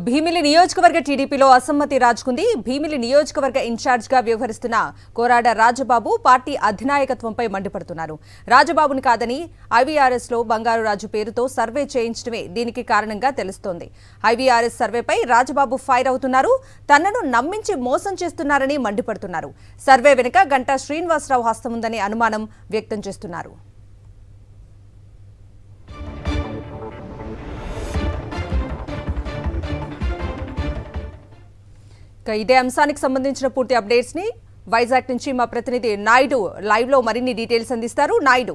భీమిలి నియోజకవర్గ టీడీపీలో అసమ్మతి రాజుకుంది. భీమిలి నియోజకవర్గ ఇన్ఛార్జిగా వ్యవహరిస్తున్న కోరాడ రాజబాబు పార్టీ అధినాయకత్వంపై మండిపడుతున్నారు. రాజబాబుని కాదని ఐవీఆర్ఎస్ లో బంగారు రాజు పేరుతో సర్వే చేయించడమే దీనికి కారణంగా తెలుస్తోంది. ఐవీఆర్ఎస్ సర్వేపై రాజబాబు ఫైర్ అవుతున్నారు. తనను నమ్మించి మోసం చేస్తున్నారని మండిపడుతున్నారు. సర్వే వెనుక గంటా శ్రీనివాసరావు హస్తం ఉందని అనుమానం వ్యక్తం చేస్తున్నారు. ఇదే అంశానికి సంబంధించిన పూర్తి అప్డేట్స్ ని వైజాగ్ నుంచి మా ప్రతినిధి నాయుడు లైవ్ లో మరిన్ని డీటెయిల్స్ అందిస్తారు. నాయుడు,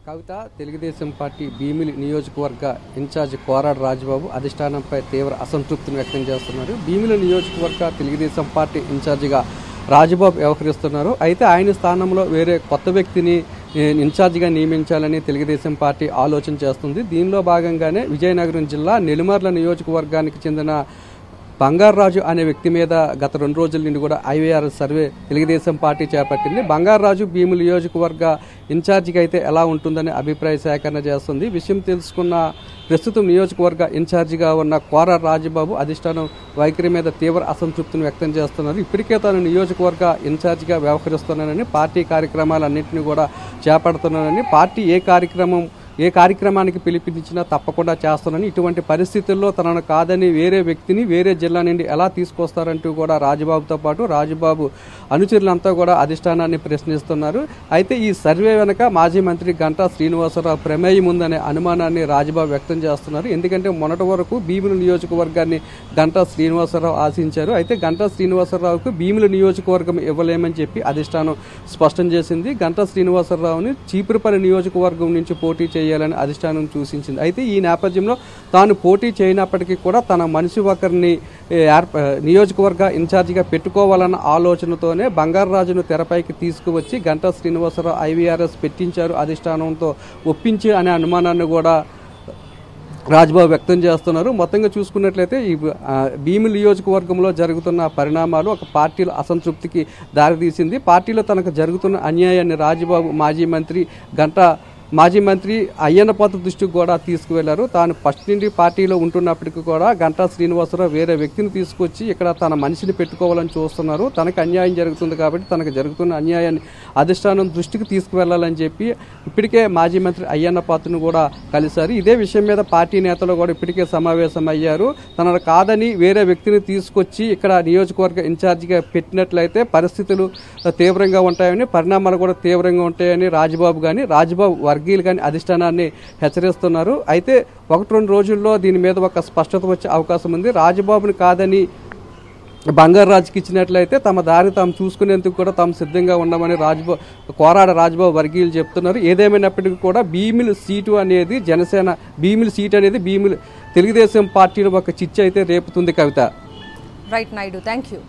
కవిత, తెలుగుదేశం పార్టీ భీమిలి నియోజకవర్గ ఇన్ఛార్జ్ కోరాడ రాజబాబు అధిష్టానంపై తీవ్ర అసంతృప్తిని వ్యక్తం చేస్తున్నారు. భీమిలి నియోజకవర్గ తెలుగుదేశం పార్టీ ఇన్ఛార్జిగా రాజబాబు వ్యవహరిస్తున్నారు. అయితే ఆయన స్థానంలో వేరే కొత్త వ్యక్తిని ఇన్ఛార్జిగా నియమించాలని తెలుగుదేశం పార్టీ ఆలోచన చేస్తుంది. దీనిలో భాగంగానే విజయనగరం జిల్లా నెల్లిమర్ల నియోజకవర్గానికి చెందిన బంగారాజు అనే వ్యక్తి మీద గత 2 రోజుల నుండి కూడా ఐవీఆర్ఎస్ సర్వే తెలుగుదేశం పార్టీ చేపట్టింది. బంగారాజు భీమిలి నియోజకవర్గ ఇన్ఛార్జిగా అయితే ఎలా ఉంటుందని అభిప్రాయ సేకరణ చేస్తుంది. విషయం తెలుసుకున్న ప్రస్తుతం నియోజకవర్గ ఇన్ఛార్జిగా ఉన్న కోరాడ రాజబాబు అధిష్టానం వైఖరి మీద తీవ్ర అసంతృప్తిని వ్యక్తం చేస్తున్నారు. ఇప్పటికే తాను నియోజకవర్గ ఇన్ఛార్జిగా వ్యవహరిస్తున్నానని, పార్టీ కార్యక్రమాలన్నింటినీ కూడా చేపడుతున్నానని, పార్టీ ఏ కార్యక్రమానికి పిలుపునిచ్చినా తప్పకుండా చేస్తానని, ఇటువంటి పరిస్థితుల్లో తనను కాదని వేరే వ్యక్తిని వేరే జిల్లా నుండి ఎలా తీసుకొస్తారంటూ కూడా రాజబాబుతో పాటు రాజబాబు అనుచరులంతా కూడా అధిష్టానాన్ని ప్రశ్నిస్తున్నారు. అయితే ఈ సర్వే వెనుక మాజీ మంత్రి గంటా శ్రీనివాసరావు ప్రమేయం ఉందనే అనుమానాన్ని రాజబాబు వ్యక్తం చేస్తున్నారు. ఎందుకంటే మొన్నటి వరకు భీమిలి నియోజకవర్గాన్ని గంటా శ్రీనివాసరావు ఆశించారు. అయితే గంటా శ్రీనివాసరావుకు భీమిలి నియోజకవర్గం ఇవ్వలేమని చెప్పి అధిష్టానం స్పష్టం చేసింది. గంటా శ్రీనివాసరావుని చీపురుపల్లి నియోజకవర్గం నుంచి పోటీ చేయాలని అధిష్టానం సూచించింది. అయితే ఈ నేపథ్యంలో తాను పోటీ చేయనప్పటికీ కూడా తన మనిషి ఒకరిని నియోజకవర్గ ఇన్ఛార్జిగా పెట్టుకోవాలన్న ఆలోచనతోనే బంగారాజును తెరపైకి తీసుకువచ్చి గంటా శ్రీనివాసరావు ఐవీఆర్ఎస్ పెట్టించారు, అధిష్టానంతో ఒప్పించి అనే అనుమానాన్ని కూడా రాజబాబు వ్యక్తం చేస్తున్నారు. మొత్తంగా చూసుకున్నట్లయితే ఈ భీమిలి నియోజకవర్గంలో జరుగుతున్న పరిణామాలు ఒక పార్టీలో అసంతృప్తికి దారితీసింది. పార్టీలో తనకు జరుగుతున్న అన్యాయాన్ని రాజబాబు మాజీ మంత్రి అయ్యన్నపాత్ర దృష్టికి కూడా తీసుకువెళ్లారు. తాను ఫస్ట్ నుండి పార్టీలో ఉంటున్నప్పటికీ కూడా గంటా శ్రీనివాసరావు వేరే వ్యక్తిని తీసుకొచ్చి ఇక్కడ తన మనిషిని పెట్టుకోవాలని చూస్తున్నారు. తనకు అన్యాయం జరుగుతుంది కాబట్టి తనకు జరుగుతున్న అన్యాయాన్ని అధిష్టానం దృష్టికి తీసుకువెళ్లాలని చెప్పి ఇప్పటికే మాజీ మంత్రి అయ్యన్నపాత్రను కూడా కలిశారు. ఇదే విషయం మీద పార్టీ నేతలు కూడా ఇప్పటికే సమావేశమయ్యారు. తనను కాదని వేరే వ్యక్తిని తీసుకొచ్చి ఇక్కడ నియోజకవర్గ ఇన్ఛార్జిగా పెట్టినట్లయితే పరిస్థితులు తీవ్రంగా ఉంటాయని, పరిణామాలు కూడా తీవ్రంగా ఉంటాయని రాజబాబు వర్గీయులు కానీ అధిష్టానాన్ని హెచ్చరిస్తున్నారు. అయితే 1-2 రోజుల్లో దీని మీద ఒక స్పష్టత వచ్చే అవకాశం ఉంది. రాజబాబుని కాదని బంగారాజుకి ఇచ్చినట్లయితే తమ దారి తాము చూసుకునేందుకు కూడా తాము సిద్ధంగా ఉన్నామని కోరాడ రాజబాబు వర్గీయులు చెప్తున్నారు. ఏదేమైనప్పటికీ కూడా భీమిలి సీటు అనేది భీమిలి తెలుగుదేశం పార్టీలో ఒక చిచ్చు అయితే రేపుతుంది. Kavitha. Right Naidu, thank you.